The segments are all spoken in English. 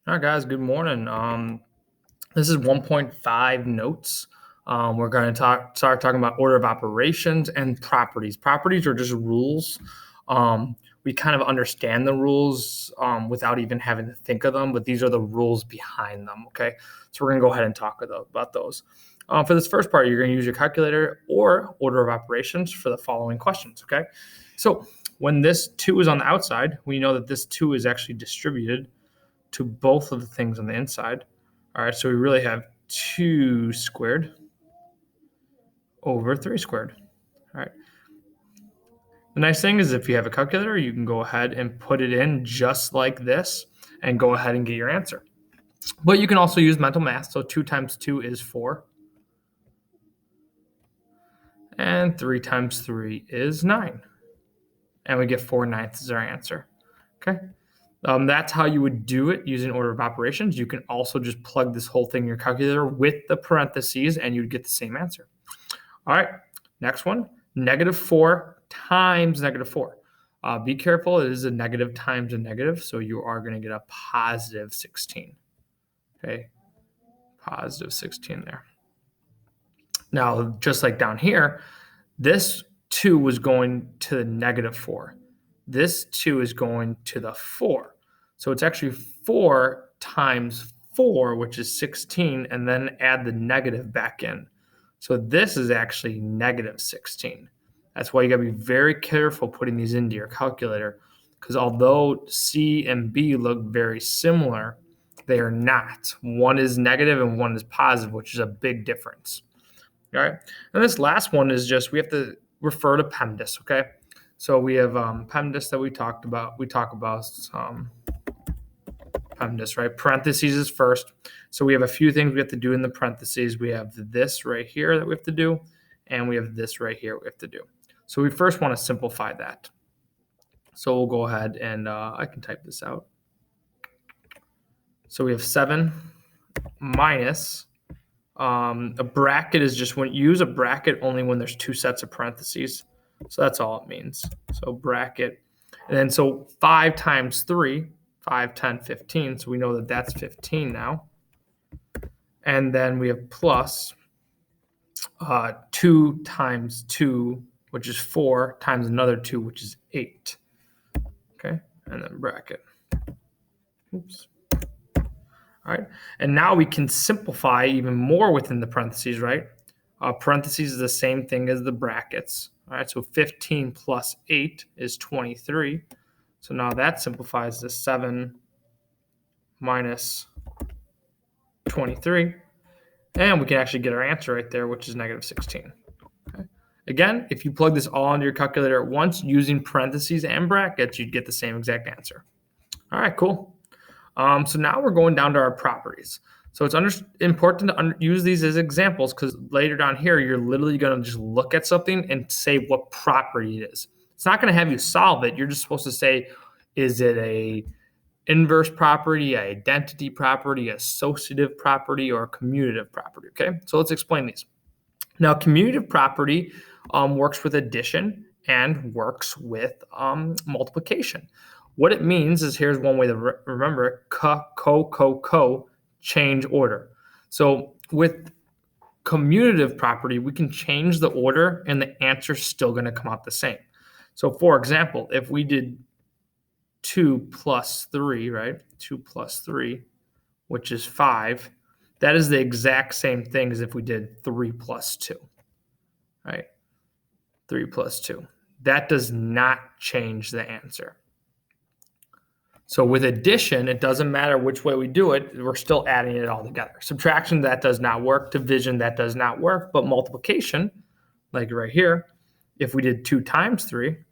All right, guys. Good morning. This is 1.5 notes. We're going to start talking about order of operations and properties. Properties are just rules. We kind of understand the rules without even having to think of them, but these are the rules behind them. Okay, so we're going to go ahead and talk about those. For this first part, you're going to use your calculator or order of operations for the following questions. Okay, so when this 2 is on the outside, we know that this 2 is actually distributed to both of the things on the inside. All right, so we really have 2 squared over 3 squared. All right. The nice thing is if you have a calculator, you can go ahead and put it in just like this and go ahead and get your answer. But you can also use mental math. So 2 times 2 is 4. And 3 times 3 is 9. And we get 4/9 as our answer. Okay. That's how you would do it using order of operations. You can also just plug this whole thing in your calculator with the parentheses and you'd get the same answer. All right, next one, -4 times -4. Be careful, it is a negative times a negative, so you are going to get a positive 16. Okay, positive 16 there. Now, just like down here, this 2 was going to the -4. This 2 is going to the 4. So it's actually 4 times 4, which is 16, and then add the negative back in. So this is actually -16. That's why you got to be very careful putting these into your calculator, because although C and B look very similar, they are not. One is negative and one is positive, which is a big difference. All right. And this last one is just we have to refer to PEMDAS, okay? So we have PEMDAS that we talk about PEMDAS, right? Parentheses is first. So we have a few things we have to do in the parentheses. We have this right here that we have to do, and we have this right here we have to do. So we first want to simplify that. So we'll go ahead and I can type this out. So we have 7 minus a bracket is just when you use a bracket only when there's 2 sets of parentheses. So that's all it means. So bracket. And then so 5 times 3, 5, 10, 15. So we know that that's 15 now. And then we have plus 2 times 2, which is 4, times another 2, which is 8. Okay, and then bracket. Oops. All right, and now we can simplify even more within the parentheses, right? Parentheses is the same thing as the brackets. All right, so 15 plus 8 is 23. So now that simplifies to 7 minus 23. And we can actually get our answer right there, which is -16. Okay. Again, if you plug this all into your calculator at once using parentheses and brackets, you'd get the same exact answer. All right, cool. So now we're going down to our properties. So it's important to use these as examples because later down here, you're literally going to just look at something and say what property it is. It's not going to have you solve it. You're just supposed to say, is it a inverse property, an identity property, associative property, or a commutative property, okay? So let's explain these. Now, commutative property works with addition and works with multiplication. What it means is here's one way to remember it, change order. So with commutative property, we can change the order and the answer's still going to come out the same. So for example, if we did 2 plus 3, right? 2 plus 3, which is 5, that is the exact same thing as if we did 3 plus 2, right? 3 plus 2. That does not change the answer. So with addition, it doesn't matter which way we do it, we're still adding it all together. Subtraction, that does not work. Division, that does not work. But multiplication, like right here, if we did 2 times 3,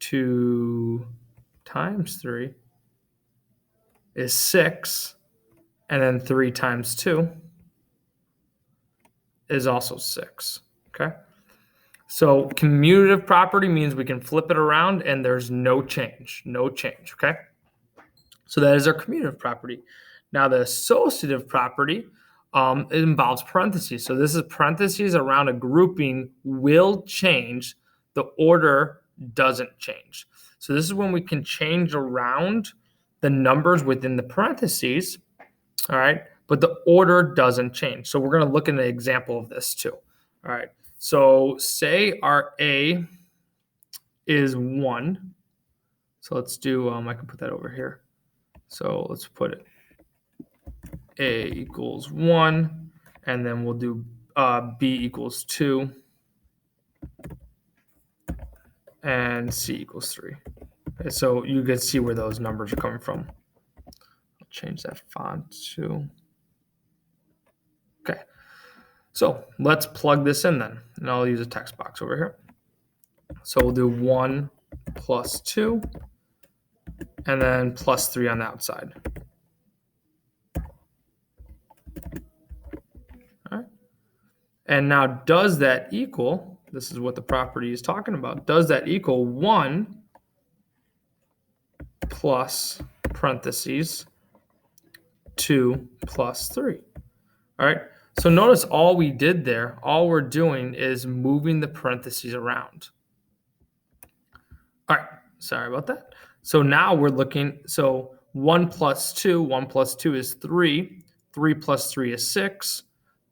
2 times 3 is 6, and then 3 times 2 is also 6, okay? So commutative property means we can flip it around and there's no change, okay? So that is our commutative property. Now the associative property, it involves parentheses. So this is parentheses around a grouping will change, the order doesn't change. So this is when we can change around the numbers within the parentheses, all right, but the order doesn't change. So we're going to look at an example of this too. All right, so say our A is 1. So let's do, I can put that over here. So let's put it A equals 1, and then we'll do B equals 2, and C equals 3. Okay, so you can see where those numbers are coming from. I'll change that font to. Okay, so let's plug this in then, and I'll use a text box over here. So we'll do 1 plus 2, and then plus 3 on the outside. All right. And now does that equal, this is what the property is talking about, does that equal 1 plus parentheses 2 plus 3? All right, so notice all we did there, all we're doing is moving the parentheses around. All right, sorry about that. So now we're looking, so 1 plus 2 is 3, 3 plus 3 is 6,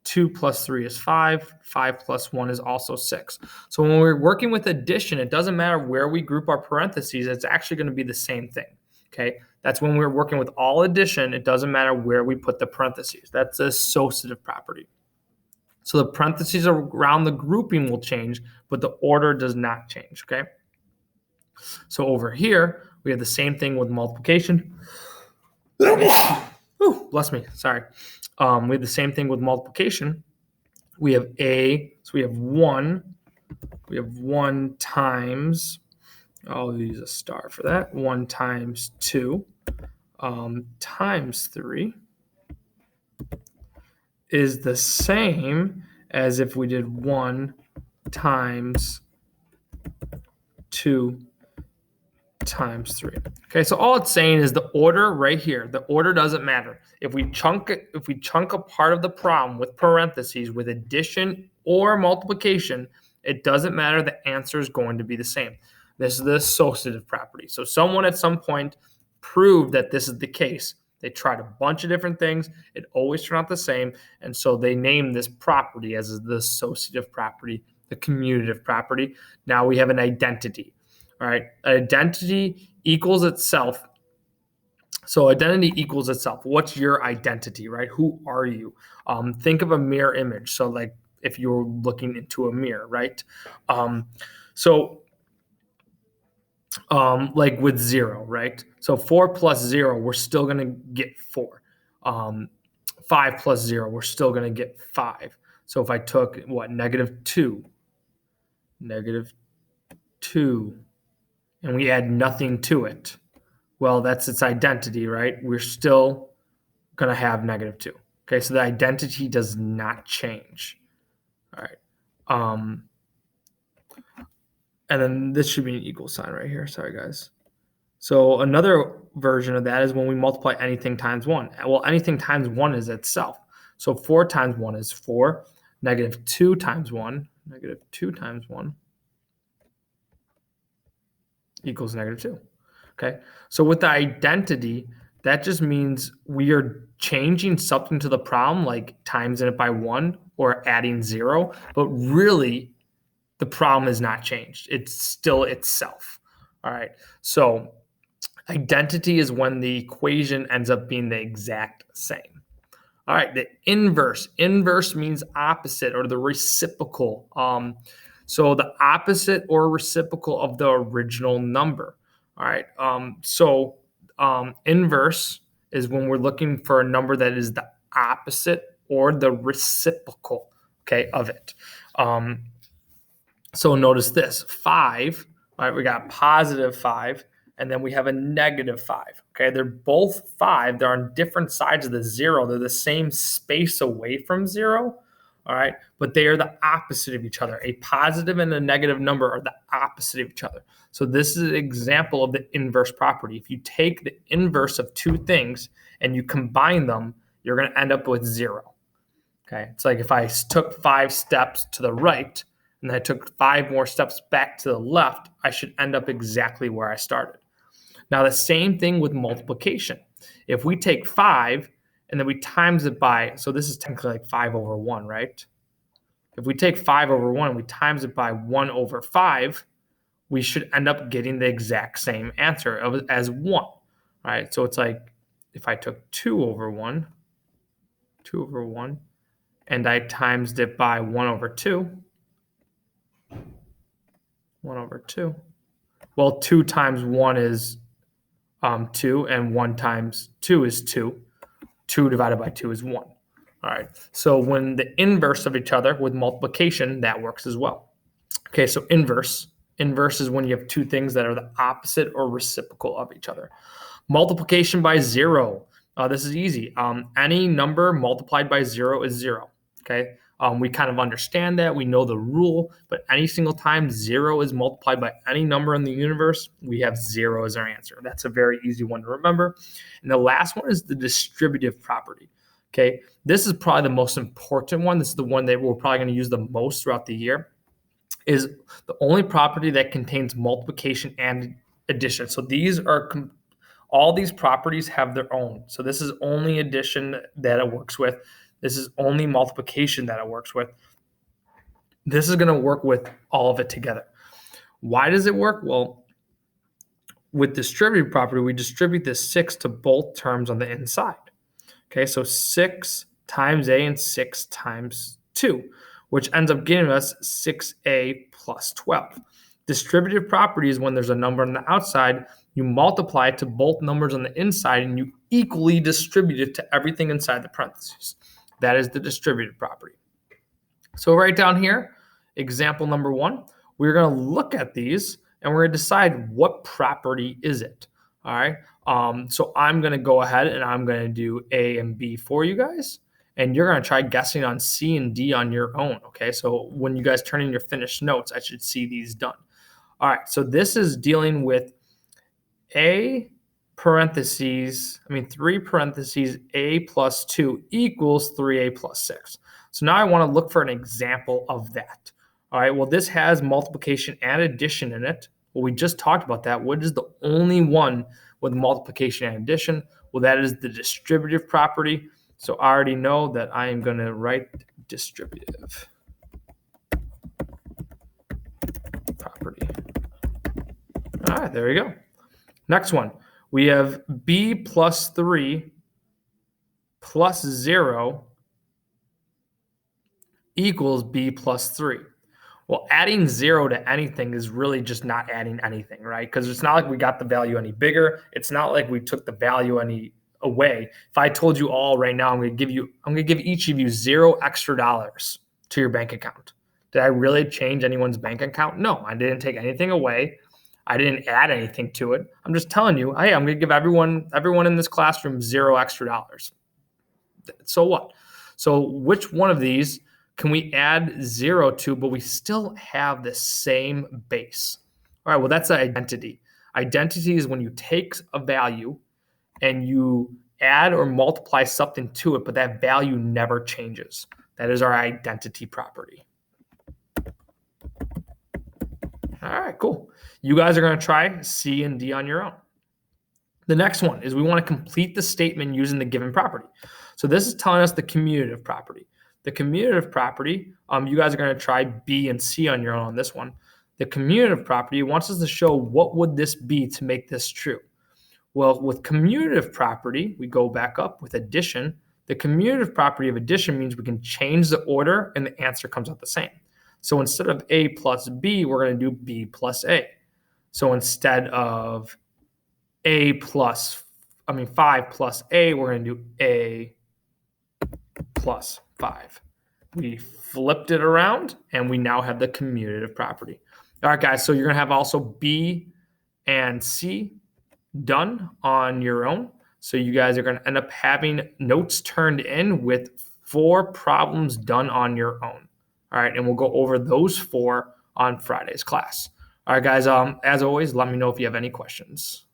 2 plus 3 is 5, 5 plus 1 is also 6. So when we're working with addition, it doesn't matter where we group our parentheses, it's actually going to be the same thing, okay? That's when we're working with all addition, it doesn't matter where we put the parentheses. That's an associative property. So the parentheses around the grouping will change, but the order does not change, okay? So over here, we have the same thing with multiplication. Ooh, bless me, sorry. We have the same thing with multiplication. We have A, so we have 1. We have 1 times, I'll use a star for that, 1 times 2 times 3 is the same as if we did 1 times 2 times 3. Okay, so all it's saying is the order right here, the order doesn't matter. If we chunk a part of the problem with parentheses, with addition or multiplication, it doesn't matter, the answer is going to be the same. This is the associative property. So someone at some point proved that this is the case. They tried a bunch of different things. It always turned out the same. And so they named this property as the associative property, the commutative property. Now we have an identity. All right, identity equals itself. So identity equals itself. What's your identity, right? Who are you? Think of a mirror image. So like if you're looking into a mirror, right? Like with 0, right? So 4 plus 0, we're still going to get 4. 5 plus 0, we're still going to get 5. So if I took, negative 2, and we add nothing to it, well, that's its identity, right? We're still going to have negative 2. Okay, so the identity does not change. All right. And then this should be an equal sign right here. Sorry, guys. So another version of that is when we multiply anything times 1. Well, anything times 1 is itself. So 4 times 1 is 4. Negative 2 times 1, equals negative 2. Okay, so with the identity, that just means we are changing something to the problem, like timesing it by 1 or adding 0, but really the problem is not changed. It's still itself. All right, so identity is when the equation ends up being the exact same. All right, the inverse. Inverse means opposite or the reciprocal. So the opposite or reciprocal of the original number. All right. Inverse is when we're looking for a number that is the opposite or the reciprocal, okay, of it. So notice this, 5, all right, we got positive 5, and then we have a negative 5, okay? They're both 5. They're on different sides of the 0. They're the same space away from 0, all right? But they are the opposite of each other. A positive and a negative number are the opposite of each other. So this is an example of the inverse property. If you take the inverse of two things and you combine them, you're going to end up with 0, okay? It's like if I took 5 steps to the right, and I took 5 more steps back to the left, I should end up exactly where I started. Now, the same thing with multiplication. If we take 5 and then we times it by, so this is technically like 5 over 1, right? If we take 5 over 1 and we times it by 1 over 5, we should end up getting the exact same answer as 1, right? So it's like if I took 2 over 1, and I times it by 1 over 2, well, 2 times 1 is 2, and 1 times 2 is 2. 2 divided by 2 is 1. All right, so when the inverse of each other with multiplication, that works as well. Okay, so inverse is when you have two things that are the opposite or reciprocal of each other. Multiplication by 0. This is easy. Any number multiplied by 0 is 0. Okay, we kind of understand that. We know the rule, but any single time 0 is multiplied by any number in the universe, we have 0 as our answer. That's a very easy one to remember. And the last one is the distributive property. Okay, this is probably the most important one. This is the one that we're probably going to use the most throughout the year. Is the only property that contains multiplication and addition. So these are all these properties have their own. So this is only addition that it works with. This is only multiplication that it works with. This is going to work with all of it together. Why does it work? Well, with distributive property, we distribute this 6 to both terms on the inside. Okay, so 6 times a and 6 times 2, which ends up giving us 6a plus 12. Distributive property is when there's a number on the outside, you multiply it to both numbers on the inside, and you equally distribute it to everything inside the parentheses. That is the distributive property. So right down here, example number 1, we're going to look at these, and we're going to decide what property is it. All right. So I'm going to go ahead and I'm going to do A and B for you guys. And you're going to try guessing on C and D on your own. Okay. So when you guys turn in your finished notes, I should see these done. All right. So this is dealing with 3 parentheses, A plus 2 equals 3A plus 6. So now I want to look for an example of that. All right. Well, this has multiplication and addition in it. Well, we just talked about that. What is the only one with multiplication and addition? Well, that is the distributive property. So I already know that I am going to write distributive property. All right, there we go. Next one, we have b plus 3 plus 0 equals b plus 3. Well, adding 0 to anything is really just not adding anything, right? Because it's not like we got the value any bigger. It's not like we took the value any away. If I told you all right now, I'm going to give each of you $0 extra to your bank account. Did I really change anyone's bank account? No, I didn't take anything away. I didn't add anything to it. I'm just telling you, hey, I'm going to give everyone in this classroom $0 extra. So what? So which one of these can we add 0 to, but we still have the same base? All right, well, that's an identity. Identity is when you take a value and you add or multiply something to it, but that value never changes. That is our identity property. All right, cool. You guys are going to try C and D on your own. The next one is we want to complete the statement using the given property. So this is telling us the commutative property. The commutative property, you guys are going to try B and C on your own on this one. The commutative property wants us to show what would this be to make this true. Well, with commutative property, we go back up with addition. The commutative property of addition means we can change the order and the answer comes out the same. So instead of A plus B, we're going to do B plus A. So instead of 5 plus A, we're going to do A plus 5. We flipped it around and we now have the commutative property. All right, guys, so you're going to have also B and C done on your own. So you guys are going to end up having notes turned in with 4 problems done on your own. All right, and we'll go over those 4 on Friday's class. All right, guys, as always, let me know if you have any questions.